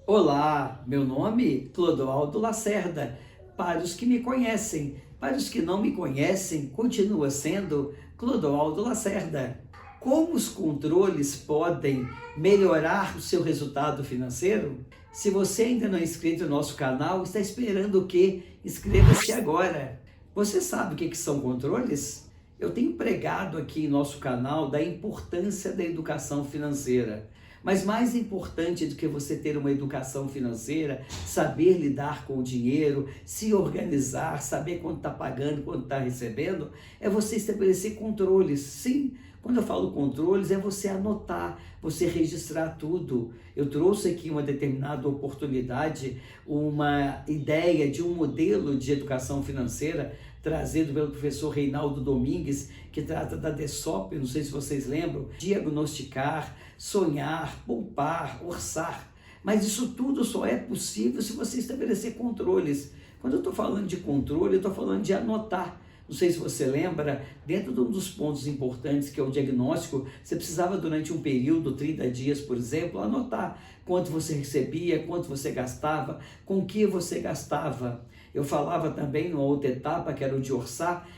Olá, meu nome Clodoaldo Lacerda. Para os que me conhecem, para os que não me conhecem, continua sendo Clodoaldo Lacerda. Como os controles podem melhorar o seu resultado financeiro? Se você ainda não é inscrito no nosso canal, está esperando o quê? Inscreva-se agora. Você sabe o que são controles? Eu tenho pregado aqui em nosso canal da importância da educação financeira. Mas mais importante do que você ter uma educação financeira, saber lidar com o dinheiro, se organizar, saber quanto está pagando, quanto está recebendo, é você estabelecer controles. Sim, quando eu falo controles, é você anotar, você registrar tudo. Eu trouxe aqui uma determinada oportunidade, uma ideia de um modelo de educação financeira trazido pelo professor Reinaldo Domingues, que trata da DESOP, não sei se vocês lembram, diagnosticar, sonhar, poupar, orçar. Mas isso tudo só é possível se você estabelecer controles. Quando eu estou falando de controle, eu estou falando de anotar. Não sei se você lembra, dentro de um dos pontos importantes que é o diagnóstico, você precisava durante um período, 30 dias, por exemplo, anotar quanto você recebia, quanto você gastava, com que você gastava. Eu falava também numa outra etapa, que era o de orçar,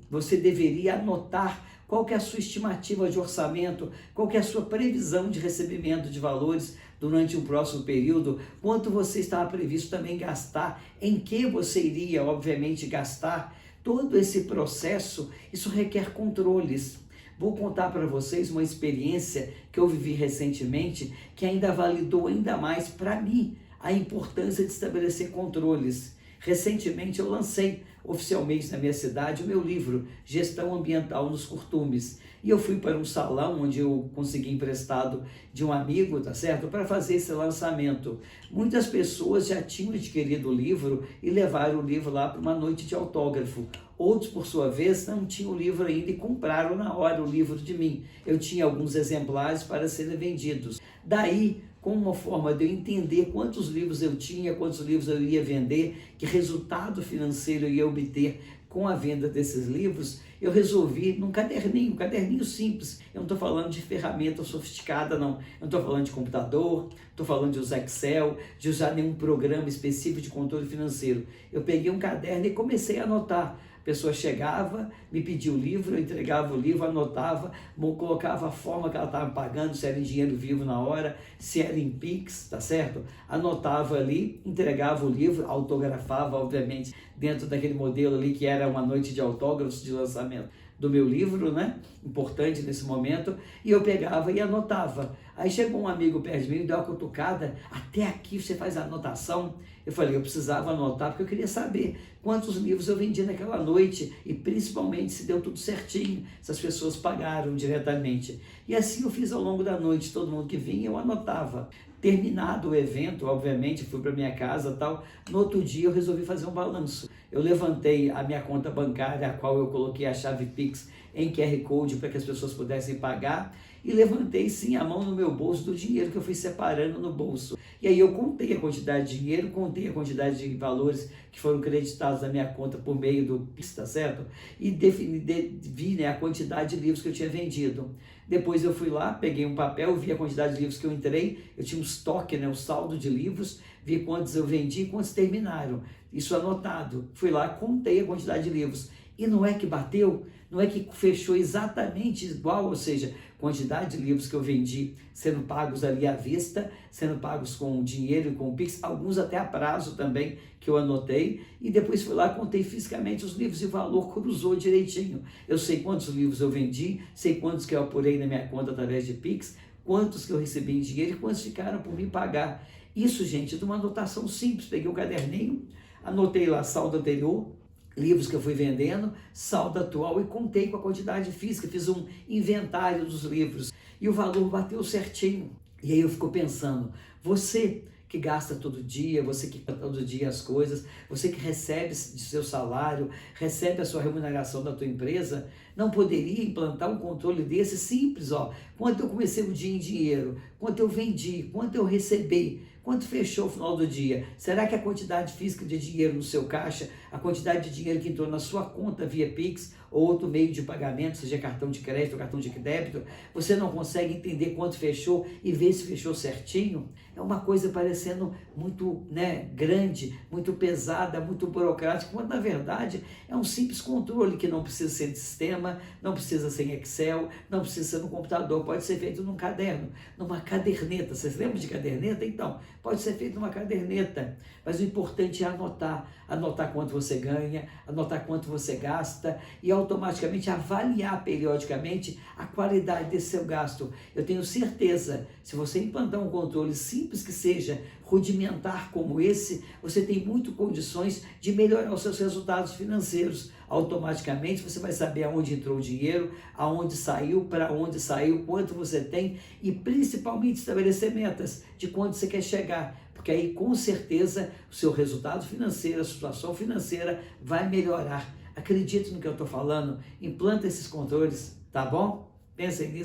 você deveria anotar qual que é a sua estimativa de orçamento, qual que é a sua previsão de recebimento de valores durante um próximo período, quanto você estava previsto também gastar, em que você iria, obviamente, gastar. Todo esse processo, isso requer controles. Vou contar para vocês uma experiência que eu vivi recentemente, que ainda validou ainda mais para mim a importância de estabelecer controles. Recentemente eu lancei oficialmente na minha cidade o meu livro Gestão Ambiental nos Curtumes. E eu fui para um salão onde eu consegui emprestado de um amigo, tá certo? Para fazer esse lançamento. Muitas pessoas já tinham adquirido o livro e levaram o livro lá para uma noite de autógrafo. Outros, por sua vez, não tinham o livro ainda e compraram na hora o livro de mim. Eu tinha alguns exemplares para serem vendidos. Daí, como uma forma de eu entender quantos livros eu tinha, quantos livros eu ia vender, que resultado financeiro eu ia obter com a venda desses livros, eu resolvi num caderninho, um caderninho simples. Eu não estou falando de ferramenta sofisticada, não. Eu não estou falando de computador, estou falando de usar Excel, de usar nenhum programa específico de controle financeiro. Eu peguei um caderno e comecei a anotar. A pessoa chegava, me pedia o livro, eu entregava o livro, anotava, colocava a forma que ela estava pagando, se era em dinheiro vivo na hora, se era em Pix, tá certo? Anotava ali, entregava o livro, autografava, obviamente, dentro daquele modelo ali que era uma noite de autógrafos de lançamento do meu livro, né? Importante nesse momento, e eu pegava e anotava. Aí chegou um amigo perto de mim e deu uma cutucada, até aqui você faz a anotação? Eu falei, eu precisava anotar porque eu queria saber quantos livros eu vendi naquela noite e principalmente se deu tudo certinho, se as pessoas pagaram diretamente. E assim eu fiz ao longo da noite, todo mundo que vinha eu anotava. Terminado o evento, obviamente, fui para minha casa e tal, no outro dia eu resolvi fazer um balanço. Eu levantei a minha conta bancária, a qual eu coloquei a chave Pix em QR Code para que as pessoas pudessem pagar, e levantei sim a mão no meu bolso do dinheiro que eu fui separando no bolso. E aí eu contei a quantidade de dinheiro, contei a quantidade de valores que foram creditados na minha conta por meio do Pix, tá certo? E vi, né, a quantidade de livros que eu tinha vendido. Depois eu fui lá, peguei um papel, vi a quantidade de livros que eu entrei, eu tinha um estoque, né, um saldo de livros, vi quantos eu vendi e quantos terminaram. Isso anotado. Fui lá, contei a quantidade de livros. E não é que bateu, não é que fechou exatamente igual, ou seja, quantidade de livros que eu vendi sendo pagos ali à vista, sendo pagos com dinheiro e com Pix, alguns até a prazo também que eu anotei, e depois fui lá, contei fisicamente os livros e o valor cruzou direitinho. Eu sei quantos livros eu vendi, sei quantos que eu apurei na minha conta através de Pix, quantos que eu recebi em dinheiro e quantos ficaram por me pagar. Isso, gente, de uma anotação simples, peguei um caderninho, anotei lá saldo anterior, livros que eu fui vendendo, saldo atual e contei com a quantidade física, fiz um inventário dos livros e o valor bateu certinho. E aí eu fico pensando, você que gasta todo dia, você que gasta todo dia as coisas, você que recebe de seu salário, recebe a sua remuneração da tua empresa, não poderia implantar um controle desse simples, ó, quanto eu comecei o dia em dinheiro, quanto eu vendi, quanto eu recebi, quanto fechou o final do dia? Será que a quantidade física de dinheiro no seu caixa, a quantidade de dinheiro que entrou na sua conta via Pix ou outro meio de pagamento, seja cartão de crédito ou cartão de débito, você não consegue entender quanto fechou e ver se fechou certinho, é uma coisa parecendo muito, né, grande, muito pesada, muito burocrática, quando na verdade é um simples controle que não precisa ser de sistema, não precisa ser em Excel, não precisa ser no computador, pode ser feito num caderno, numa caderneta. Vocês lembram de caderneta? Então, pode ser feito numa caderneta, mas o importante é anotar quanto você ganha, anotar quanto você gasta e automaticamente avaliar periodicamente a qualidade desse seu gasto. Eu tenho certeza, se você implantar um controle simples que seja, rudimentar como esse, você tem muito condições de melhorar os seus resultados financeiros. Automaticamente você vai saber aonde entrou o dinheiro, aonde saiu, para onde saiu, quanto você tem e principalmente estabelecer metas de quanto você quer chegar, porque aí com certeza o seu resultado financeiro, a situação financeira vai melhorar. Acredite no que eu estou falando, implanta esses controles, tá bom? Pensem nisso.